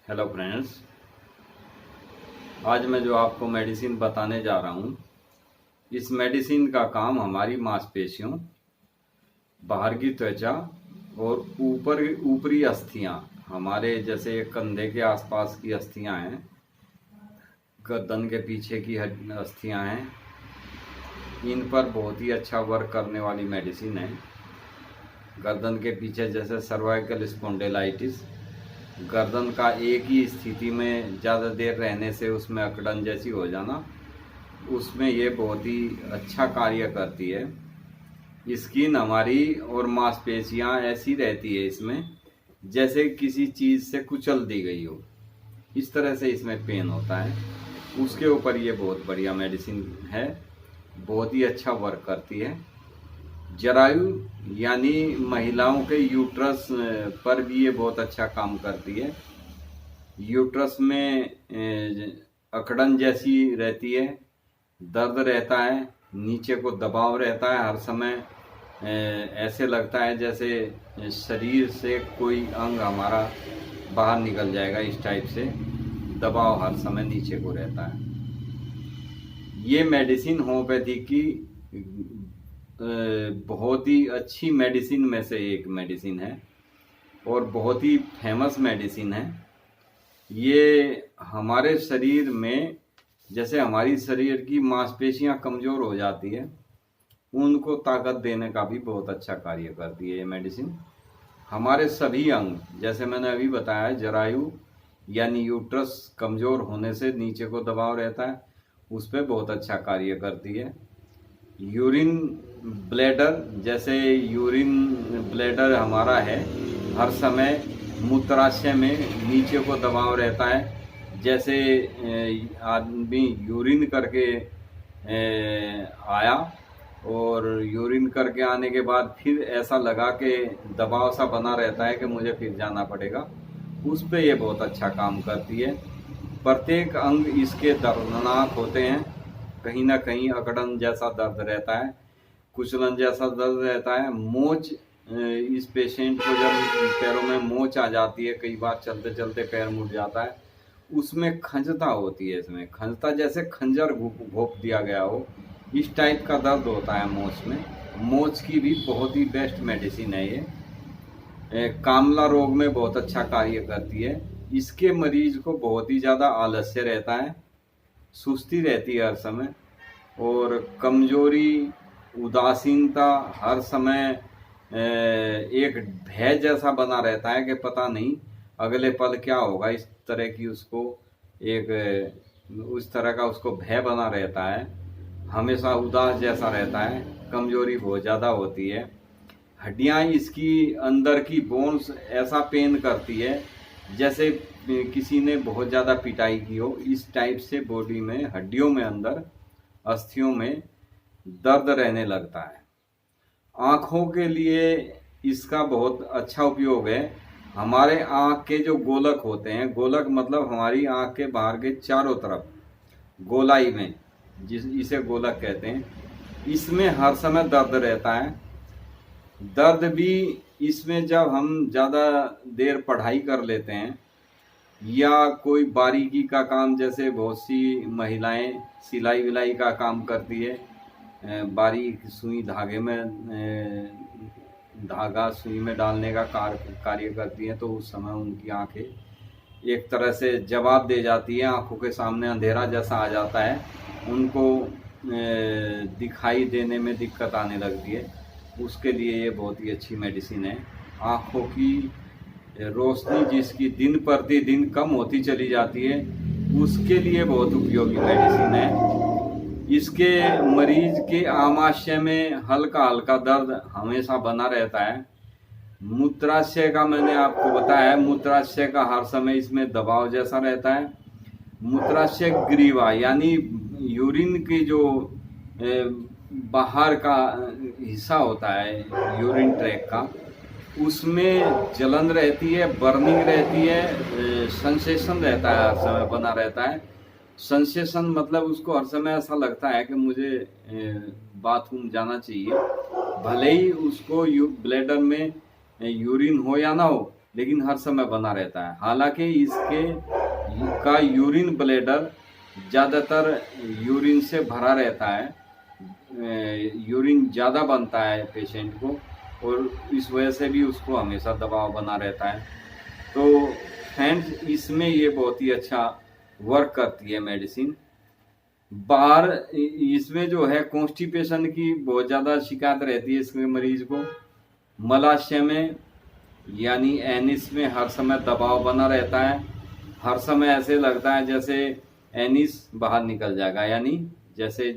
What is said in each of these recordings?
Hello friends, आज मैं जो आपको मेडिसिन बताने जा रहा हूँ, इस मेडिसिन का काम हमारी मांसपेशियों, बाहर की त्वचा और ऊपरी अस्थियाँ, हमारे जैसे कंधे के आसपास की अस्थियाँ हैं, गर्दन के पीछे की अस्थियाँ हैं, इन पर बहुत ही अच्छा वर्क करने वाली मेडिसिन है। गर्दन के पीछे जैसे सर्वाइकल स्पॉन्डिलाइटिस, गर्दन का एक ही स्थिति में ज़्यादा देर रहने से उसमें अकड़न जैसी हो जाना, उसमें ये बहुत ही अच्छा कार्य करती है। स्किन हमारी और मांसपेशियां ऐसी रहती है इसमें जैसे किसी चीज़ से कुचल दी गई हो, इस तरह से इसमें पेन होता है। उसके ऊपर ये बहुत बढ़िया मेडिसिन है, बहुत ही अच्छा वर्क करती है। जरायु यानी महिलाओं के यूट्रस पर भी ये बहुत अच्छा काम करती है। यूट्रस में अकड़न जैसी रहती है, दर्द रहता है, नीचे को दबाव रहता है हर समय, ऐसे लगता है जैसे शरीर से कोई अंग हमारा बाहर निकल जाएगा, इस टाइप से दबाव हर समय नीचे को रहता है। ये मेडिसिन होम्योपैथी की बहुत ही अच्छी मेडिसिन में से एक मेडिसिन है और बहुत ही फेमस मेडिसिन है। ये हमारे शरीर में, जैसे हमारी शरीर की मांसपेशियां कमज़ोर हो जाती है, उनको ताकत देने का भी बहुत अच्छा कार्य करती है ये मेडिसिन। हमारे सभी अंग, जैसे मैंने अभी बताया, जरायु यानी यूट्रस कमज़ोर होने से नीचे को दबाव रहता है, उस पर बहुत अच्छा कार्य करती है। यूरिन ब्लैडर, जैसे यूरिन ब्लैडर हमारा है, हर समय मूत्राशय में नीचे को दबाव रहता है, जैसे आदमी यूरिन करके आया और यूरिन करके आने के बाद फिर ऐसा लगा कि दबाव सा बना रहता है कि मुझे फिर जाना पड़ेगा, उस पे ये बहुत अच्छा काम करती है। प्रत्येक अंग इसके दर्दनाक होते हैं, कहीं ना कहीं अकड़न जैसा दर्द रहता है, कुचलन जैसा दर्द रहता है। मोच, इस पेशेंट को जब पैरों में मोच आ जाती है, कई बार चलते चलते पैर मुड़ जाता है, उसमें खंजता होती है, इसमें खंजता जैसे खंजर घोंप दिया गया हो, इस टाइप का दर्द होता है मोच में। मोच की भी बहुत ही बेस्ट मेडिसिन है ये। कामला रोग में बहुत अच्छा कार्य करती है। इसके मरीज को बहुत ही ज़्यादा आलस्य रहता है, सुस्ती रहती है हर समय, और कमजोरी, उदासीनता, हर समय एक भय जैसा बना रहता है कि पता नहीं अगले पल क्या होगा, इस तरह की उसको उस तरह का उसको भय बना रहता है, हमेशा उदास जैसा रहता है, कमजोरी बहुत ज़्यादा होती है। हड्डियां, इसकी अंदर की बोन्स ऐसा पेन करती है जैसे किसी ने बहुत ज़्यादा पिटाई की हो, इस टाइप से बॉडी में, हड्डियों में, अंदर अस्थियों में दर्द रहने लगता है। आँखों के लिए इसका बहुत अच्छा उपयोग है। हमारे आँख के जो गोलक होते हैं, गोलक मतलब हमारी आँख के बाहर के चारों तरफ गोलाई में, इसे गोलक कहते हैं, इसमें हर समय दर्द रहता है। दर्द भी इसमें जब हम ज़्यादा देर पढ़ाई कर लेते हैं या कोई बारीकी का काम, जैसे बहुत सी महिलाएं सिलाई विलाई का काम करती है, बारीक सुई धागे में धागा सुई में डालने का कार्य करती है, तो उस समय उनकी आंखें एक तरह से जवाब दे जाती है, आंखों के सामने अंधेरा जैसा आ जाता है, उनको दिखाई देने में दिक्कत आने लगती है। उसके लिए ये बहुत ही अच्छी मेडिसिन है। आँखों की रोशनी जिसकी दिन प्रतिदिन कम होती चली जाती है, उसके लिए बहुत उपयोगी मेडिसिन है। इसके मरीज के आमाशय में हल्का हल्का दर्द हमेशा बना रहता है। मूत्राशय का मैंने आपको बताया, मूत्राशय का हर समय इसमें दबाव जैसा रहता है। मूत्राशय ग्रीवा यानी यूरिन की जो बाहर का हिस्सा होता है यूरिन ट्रैक का, उसमें जलन रहती है, बर्निंग रहती है, सेंसेशन रहता है, हर समय बना रहता है। सेंसेशन मतलब उसको हर समय ऐसा लगता है कि मुझे बाथरूम जाना चाहिए, भले ही उसको ब्लैडर में यूरिन हो या ना हो, लेकिन हर समय बना रहता है। हालांकि इसके का यूरिन ब्लैडर ज़्यादातर यूरिन से भरा रहता है, यूरिन ज़्यादा बनता है पेशेंट को, और इस वजह से भी उसको हमेशा दबाव बना रहता है। तो फ्रेंड्स, इसमें ये बहुत ही अच्छा वर्क करती है मेडिसिन। बाहर इसमें जो है कॉन्स्टिपेशन की बहुत ज़्यादा शिकायत रहती है इसमें मरीज को। मलाशय में यानी एनिस में हर समय दबाव बना रहता है। हर समय ऐसे लगता है जैसे एनिस बाहर निकल जाएगा, यानी जैसे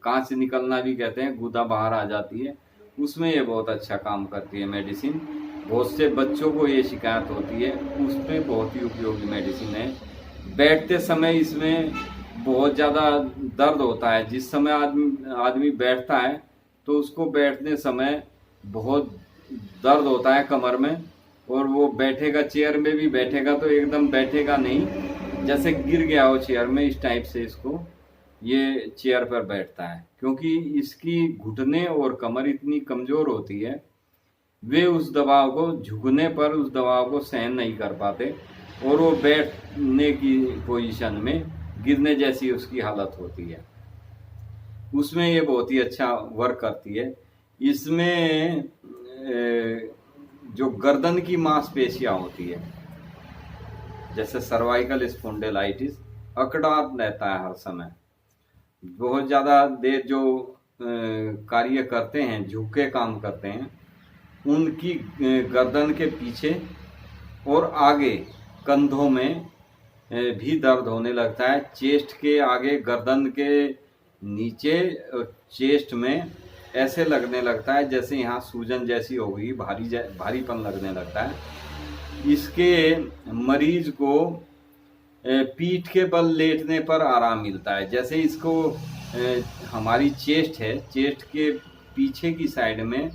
कांच निकलना भी कहते हैं, गुदा बाहर आ जाती है। उसमें ये बहुत अच्छा काम करती है मेडिसिन। बहुत से बच्चों को ये शिकायत होती है, उसमें बहुत ही उपयोगी मेडिसिन है। बैठते समय इसमें बहुत ज़्यादा दर्द होता है। जिस समय आदमी बैठता है तो उसको बैठने समय बहुत दर्द होता है कमर में, और वो बैठेगा, चेयर में भी बैठेगा तो एकदम बैठेगा नहीं, जैसे गिर गया हो चेयर में, इस टाइप से इसको ये चेयर पर बैठता है। क्योंकि इसकी घुटने और कमर इतनी कमज़ोर होती है, वे उस दबाव को, झुकने पर उस दबाव को सहन नहीं कर पाते, और वो बैठने की पोजीशन में गिरने जैसी उसकी हालत होती है। उसमें ये बहुत ही अच्छा वर्क करती है। इसमें जो गर्दन की मांसपेशियां होती है, जैसे सर्वाइकल स्पॉन्डिलाइटिस, अकड़ा रहता है हर समय, बहुत ज़्यादा देर जो कार्य करते हैं, झुक के काम करते हैं, उनकी गर्दन के पीछे और आगे कंधों में भी दर्द होने लगता है। चेस्ट के आगे, गर्दन के नीचे, चेस्ट में ऐसे लगने लगता है जैसे यहाँ सूजन जैसी हो गई, भारीपन लगने लगता है। इसके मरीज को पीठ के बल लेटने पर आराम मिलता है। जैसे इसको हमारी चेस्ट है, चेस्ट के पीछे की साइड में,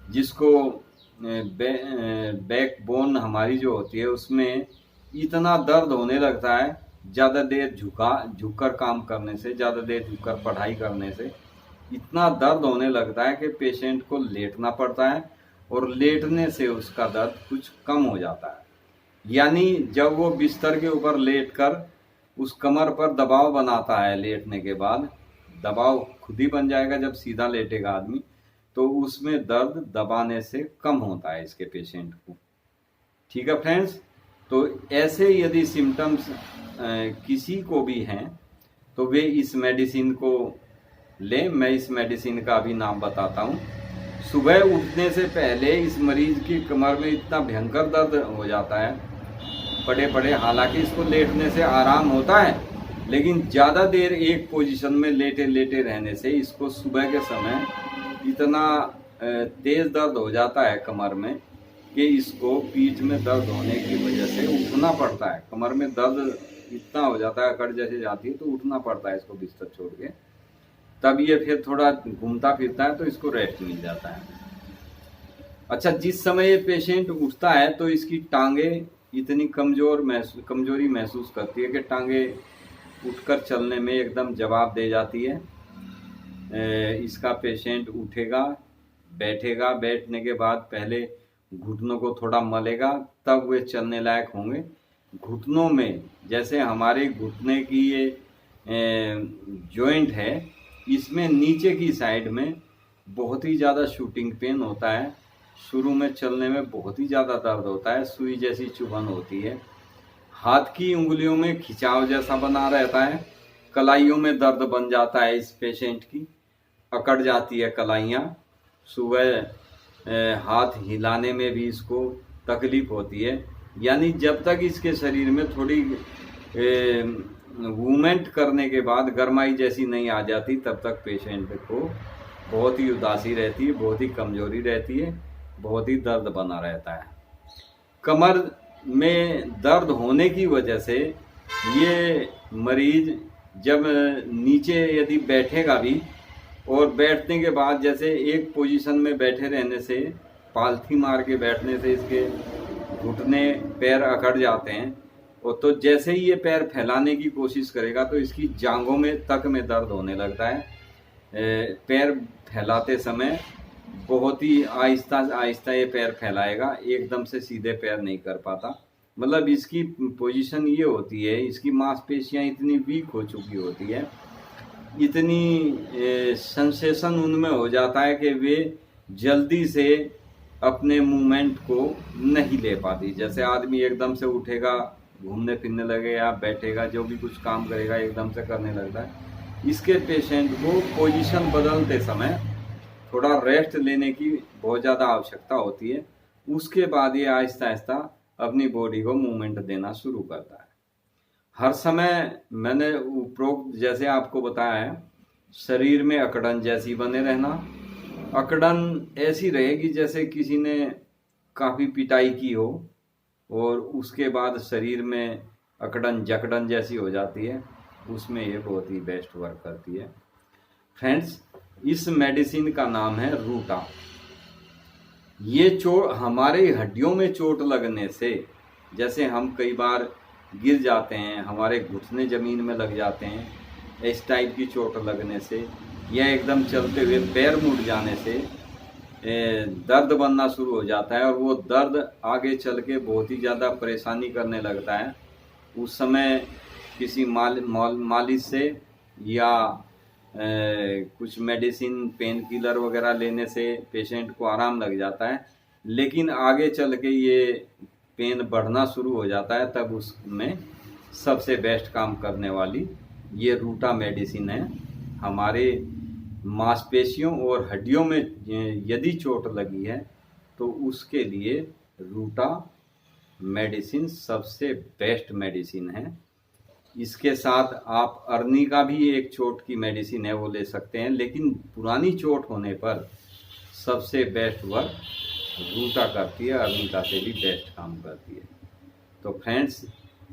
जिसको बैक बोन हमारी जो होती है, उसमें इतना दर्द होने लगता है ज़्यादा देर झुककर काम करने से, ज़्यादा देर झुककर पढ़ाई करने से इतना दर्द होने लगता है कि पेशेंट को लेटना पड़ता है, और लेटने से उसका दर्द कुछ कम हो जाता है। यानी जब वो बिस्तर के ऊपर लेटकर उस कमर पर दबाव बनाता है, लेटने के बाद दबाव खुद ही बन जाएगा जब सीधा लेटेगा आदमी, तो उसमें दर्द दबाने से कम होता है इसके पेशेंट को। ठीक है फ्रेंड्स, तो ऐसे यदि सिम्टम्स किसी को भी हैं तो वे इस मेडिसिन को लें। मैं इस मेडिसिन का भी नाम बताता हूँ। सुबह उठने से पहले इस मरीज की कमर में इतना भयंकर दर्द हो जाता है पड़े, हालांकि इसको लेटने से आराम होता है, लेकिन ज़्यादा देर एक पोजीशन में लेटे रहने से इसको सुबह के समय इतना तेज़ दर्द हो जाता है कमर में कि इसको पीठ में दर्द होने की वजह से उठना पड़ता है। कमर में दर्द इतना हो जाता है, अकड़ जैसे जाती है, तो उठना पड़ता है इसको बिस्तर छोड़ के। तब ये फिर थोड़ा घूमता फिरता है तो इसको रेस्ट मिल जाता है। अच्छा, जिस समय ये पेशेंट उठता है तो इसकी टांगे इतनी कमजोरी महसूस करती है कि टांगे उठकर चलने में एकदम जवाब दे जाती है। इसका पेशेंट उठेगा, बैठेगा, बैठने के बाद पहले घुटनों को थोड़ा मलेगा, तब वे चलने लायक होंगे। घुटनों में, जैसे हमारे घुटने की ये जॉइंट है, इसमें नीचे की साइड में बहुत ही ज़्यादा शूटिंग पेन होता है। शुरू में चलने में बहुत ही ज़्यादा दर्द होता है, सुई जैसी चुभन होती है। हाथ की उंगलियों में खिंचाव जैसा बना रहता है। कलाइयों में दर्द बन जाता है इस पेशेंट की, अकड़ जाती है कलाइयाँ। सुबह हाथ हिलाने में भी इसको तकलीफ होती है। यानी जब तक इसके शरीर में थोड़ी मूवमेंट करने के बाद गरमाई जैसी नहीं आ जाती, तब तक पेशेंट को बहुत ही उदासी रहती है, बहुत ही कमजोरी रहती है, बहुत ही दर्द बना रहता है। कमर में दर्द होने की वजह से ये मरीज जब नीचे यदि बैठेगा भी, और बैठने के बाद जैसे एक पोजीशन में बैठे रहने से, पालथी मार के बैठने से इसके घुटने पैर अकड़ जाते हैं, और तो जैसे ही ये पैर फैलाने की कोशिश करेगा तो इसकी जांघों में तक में दर्द होने लगता है। पैर फैलाते समय बहुत ही आहिस्ता आहिस्ता ये पैर फैलाएगा, एकदम से सीधे पैर नहीं कर पाता। मतलब इसकी पोजीशन ये होती है, इसकी मांसपेशियां इतनी वीक हो चुकी होती है, इतनी सेंसेशन उनमें हो जाता है कि वे जल्दी से अपने मूवमेंट को नहीं ले पाती। जैसे आदमी एकदम से उठेगा, घूमने फिरने लगेगा, बैठेगा, जो भी कुछ काम करेगा एकदम से करने लगता है। इसके पेशेंट को पोजीशन बदलते समय थोड़ा रेस्ट लेने की बहुत ज़्यादा आवश्यकता होती है। उसके बाद ये आहिस्ता आहिस्ता अपनी बॉडी को मूवमेंट देना शुरू करता है। हर समय मैंने उपरोक्त जैसे आपको बताया है, शरीर में अकड़न जैसी बने रहना। अकड़न ऐसी रहेगी जैसे किसी ने काफ़ी पिटाई की हो और उसके बाद शरीर में अकड़न जकड़न जैसी हो जाती है, उसमें ये बहुत ही बेस्ट वर्क करती है। फ्रेंड्स, इस मेडिसिन का नाम है रूटा। ये चोट हमारे हड्डियों में चोट लगने से, जैसे हम कई बार गिर जाते हैं, हमारे घुटने ज़मीन में लग जाते हैं, इस टाइप की चोट लगने से, या एकदम चलते हुए पैर मुड़ जाने से दर्द बनना शुरू हो जाता है और वो दर्द आगे चल के बहुत ही ज़्यादा परेशानी करने लगता है। उस समय किसी मालिश से या कुछ मेडिसिन पेन किलर वगैरह लेने से पेशेंट को आराम लग जाता है, लेकिन आगे चल के ये पेन बढ़ना शुरू हो जाता है। तब उसमें सबसे बेस्ट काम करने वाली ये रूटा मेडिसिन है। हमारे मांसपेशियों और हड्डियों में यदि चोट लगी है तो उसके लिए रूटा मेडिसिन सबसे बेस्ट मेडिसिन है। इसके साथ आप अर्नी का भी एक चोट की मेडिसिन है, वो ले सकते हैं, लेकिन पुरानी चोट होने पर सबसे बेस्ट वर्क रूटा करती है, अर्निका से भी बेस्ट काम करती है। तो फ्रेंड्स,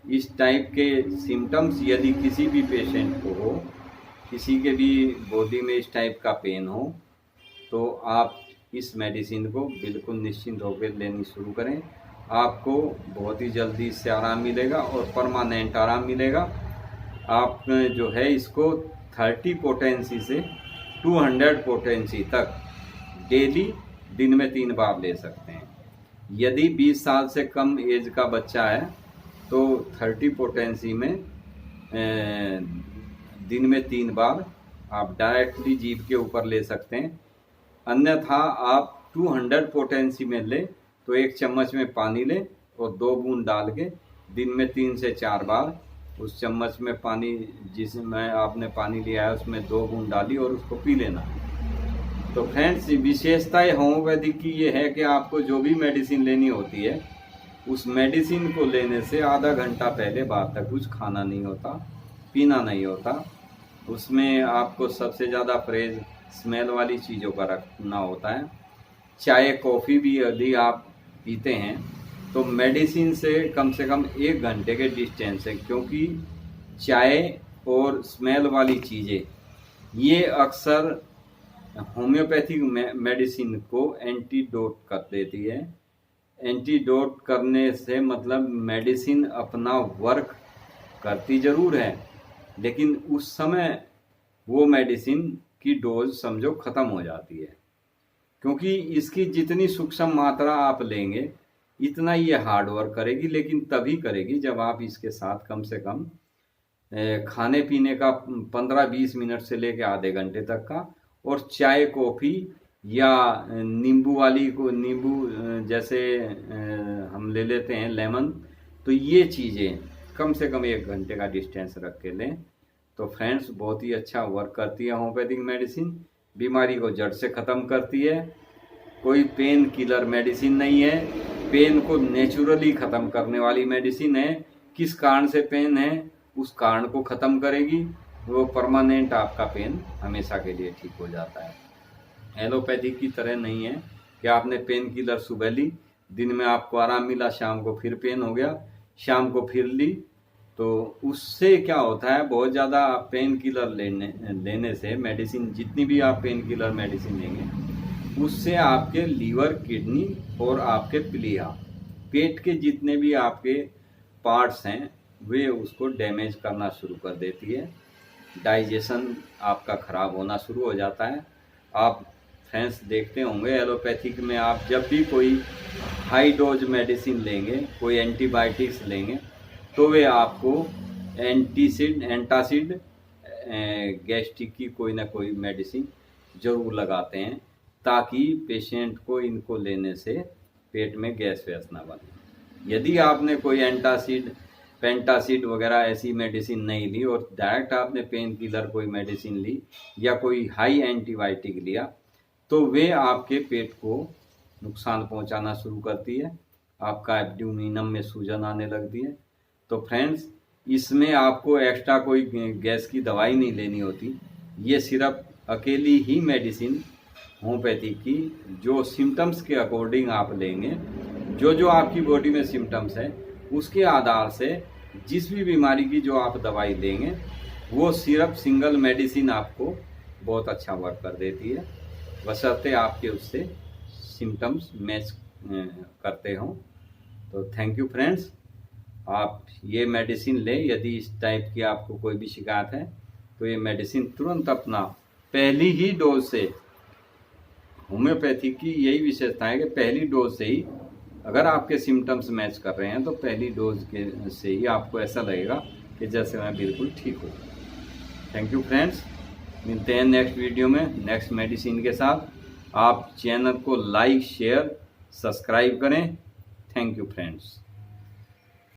इस टाइप के सिम्टम्स यदि किसी भी पेशेंट को हो, किसी के भी बॉडी में इस टाइप का पेन हो, तो आप इस मेडिसिन को बिल्कुल निश्चिंत होकर लेनी शुरू करें। आपको बहुत ही जल्दी इससे आराम मिलेगा और परमानेंट आराम मिलेगा। आप जो है इसको 30 पोटेंसी से 200 पोटेंसी तक डेली दिन में 3 बार ले सकते हैं। यदि 20 साल से कम एज का बच्चा है तो 30 पोटेंसी में दिन में 3 बार आप डायरेक्टली जीभ के ऊपर ले सकते हैं। अन्यथा आप 200 पोटेंसी में ले तो 1 चम्मच में पानी लें और 2 बूंद डाल के दिन में 3 से 4 बार उस चम्मच में पानी जिसमें आपने पानी लिया है उसमें 2 बूंद डाली और उसको पी लेना। तो फ्रेंड्स, विशेषता होम्योपैथिक की ये है कि आपको जो भी मेडिसिन लेनी होती है उस मेडिसिन को लेने से आधा घंटा पहले बाद तक कुछ खाना नहीं होता, पीना नहीं होता। उसमें आपको सबसे ज़्यादा परहेज स्मेल वाली चीज़ों का रखना होता है। चाय कॉफ़ी भी यदि आप पीते हैं तो मेडिसिन से कम 1 घंटे के डिस्टेंस है, क्योंकि चाय और स्मेल वाली चीज़ें ये अक्सर होम्योपैथिक मेडिसिन को एंटीडोट कर देती है। एंटीडोट करने से मतलब मेडिसिन अपना वर्क करती ज़रूर है, लेकिन उस समय वो मेडिसिन की डोज समझो ख़त्म हो जाती है, क्योंकि इसकी जितनी सूक्ष्म मात्रा आप लेंगे इतना ये हार्ड वर्क करेगी, लेकिन तभी करेगी जब आप इसके साथ कम से कम खाने पीने का 15-20 मिनट से लेकर आधे घंटे तक का, और चाय कॉफ़ी या नींबू जैसे हम ले लेते हैं लेमन, तो ये चीज़ें कम से कम 1 घंटे का डिस्टेंस रख के लें। तो फ्रेंड्स, बहुत ही अच्छा वर्क करती है होम्योपैथिक मेडिसिन, बीमारी को जड़ से ख़त्म करती है। कोई पेन किलर मेडिसिन नहीं है, पेन को नेचुरली ख़त्म करने वाली मेडिसिन है। किस कारण से पेन है उस कारण को ख़त्म करेगी, वो परमानेंट आपका पेन हमेशा के लिए ठीक हो जाता है। एलोपैथिक की तरह नहीं है कि आपने पेन किलर सुबह ली, दिन में आपको आराम मिला, शाम को फिर पेन हो गया, शाम को फिर ली, तो उससे क्या होता है, बहुत ज़्यादा पेन किलर लेने से मेडिसिन, जितनी भी आप पेन किलर मेडिसिन लेंगे उससे आपके लीवर, किडनी और आपके प्लीहा, पेट के जितने भी आपके पार्ट्स हैं वे उसको डैमेज करना शुरू कर देती है। डाइजेशन आपका ख़राब होना शुरू हो जाता है। आप फ्रेंड्स देखते होंगे, एलोपैथिक में आप जब भी कोई हाई डोज मेडिसिन लेंगे, कोई एंटीबायोटिक्स लेंगे, तो वे आपको एंटासिड गैस्ट्रिक की कोई ना कोई मेडिसिन ज़रूर लगाते हैं, ताकि पेशेंट को इनको लेने से पेट में गैस वैस ना बने। यदि आपने कोई एंटासिड, पेंटासिड वगैरह ऐसी मेडिसिन नहीं ली और डायरेक्ट आपने पेन किलर कोई मेडिसिन ली या कोई हाई एंटीबायोटिक लिया, तो वे आपके पेट को नुकसान पहुंचाना शुरू करती है, आपका एब्डोमिनम में सूजन आने लगती है। तो फ्रेंड्स, इसमें आपको एक्स्ट्रा कोई गैस की दवाई नहीं लेनी होती। ये सिर्फ अकेली ही मेडिसिन होम्योपैथी की, जो सिम्टम्स के अकॉर्डिंग आप लेंगे, जो आपकी बॉडी में सिम्टम्स है उसके आधार से जिस भी बीमारी की जो आप दवाई लेंगे, वो सिर्फ सिंगल मेडिसिन आपको बहुत अच्छा वर्क कर देती है, बशर्ते आपके उससे सिम्टम्स मैच करते हों। तो थैंक यू फ्रेंड्स, आप ये मेडिसिन लें। यदि इस टाइप की आपको कोई भी शिकायत है तो ये मेडिसिन तुरंत अपना पहली ही डोज से, होम्योपैथी की यही विशेषता है कि पहली डोज से ही अगर आपके सिम्टम्स मैच कर रहे हैं तो पहली डोज के से ही आपको ऐसा लगेगा कि जैसे मैं बिल्कुल ठीक हूँ। थैंक यू फ्रेंड्स, मिलते हैं नेक्स्ट वीडियो में नेक्स्ट मेडिसिन के साथ। आप चैनल को लाइक, शेयर, सब्सक्राइब करें। Thank you friends.